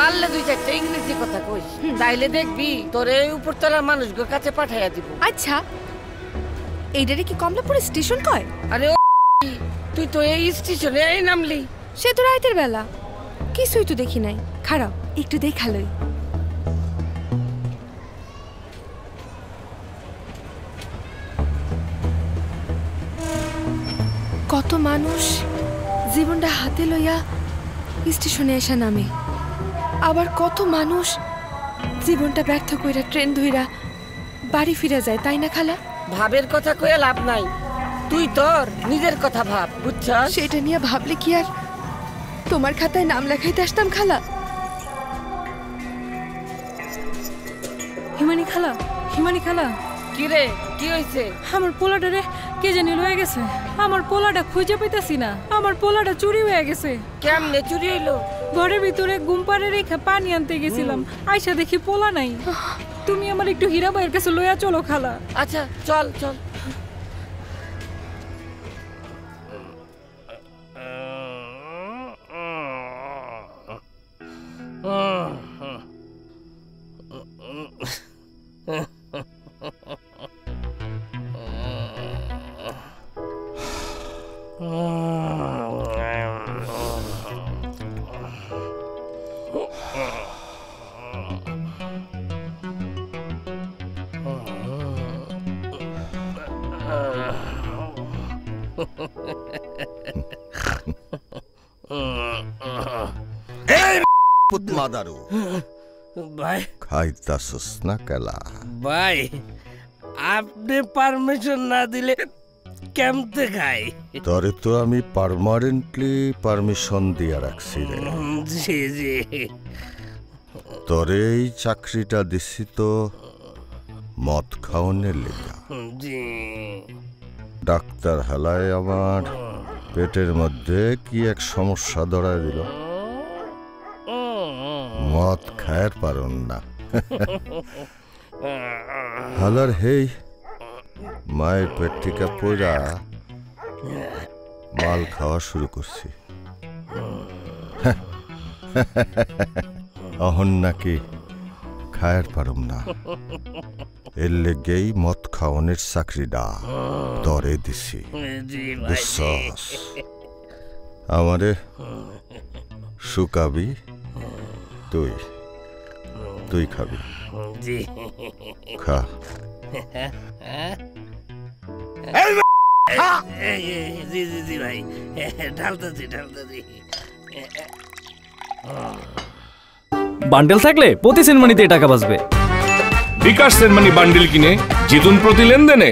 পারলে দুই চারটা ইংরেজি কথা কইস, তাইলে দেখবি তোরে উপরতলার মানুষগুলোর কাছে পাঠাইয়া দিব। আচ্ছা, এইটারে কি কমলাপুর স্টেশন কয়? আরে তুই তো এই স্টেশনে এই নামলি। সে তো রাতের বেলা, কিছুই তো দেখি নাই। খারাপ একটু দেখালই। কত মানুষ জীবনটা হাতে লইয়া স্টেশনে এসে নামে, আবার কত মানুষ জীবনটা ব্যর্থ কইরা ট্রেন ধইরা বাড়ি ফিরে যায়, তাই না খালা? ভাবের কথা কইয়া লাভ নাই, তুই তোর নিজের কথা ভাব, বুঝছস? সেটা নিয়ে ভাবলে কি আর তোমার খাতায় নাম লেখাইতে আসতাম খালা? হিমানি খালা, হিমানি খালা। কি রে, কি হইছে? আমার পোলাটা রে কে জানি লয়ে গেছে। আমার পোলাটা খুঁজে পাইতাছি না। আমার পোলাটা চুরি হয়ে গেছে। কেমনে চুরি হইলো? ঘরের ভিতরে গুমপারে রেখে পানি আনতে গেছিলাম, আইসা দেখি পোলা নাই। তুমি আমার একটু হীরাবাইয়ের কাছে লইয়া চলো খালা। আচ্ছা চল চল। মাদারু ভাই খাইতাছস না কেলা? ভাই আপনি পারমিশন না দিলে কেমতে খাই? তোরে তো আমি পার্মানেন্টলি পারমিশন দিয়া রাখছি রে। জি জি। তোরে এই চাকরিটা দিছি তো মদ খাওয়ানোর লেগা। জি। ডাক্তার হালায় আমার পেটের মধ্যে কি এক সমস্যা ধরায় দিল, মদ খায়ের পারন না। হালার হেই মায়ের পেট থেকে পয়রা মাল খাওয়া শুরু করছি। অহন নাকি খায়ের পারম না, এর লেগেই মদ খাওয়ানোর চাকরিটা দরে দিছি, বুঝছস? আমারে শুকাবি তুই, তুই খাবি। খা। জি জি জি ভাই, ঢালতাছি ঢালতাছি। বান্ডেল থাকলে প্রতি সেনমানিতে টাকা বাঁচবে। বিকাশ সেনমানি বান্ডেল কিনে জিতুন প্রতি লেনদেনে।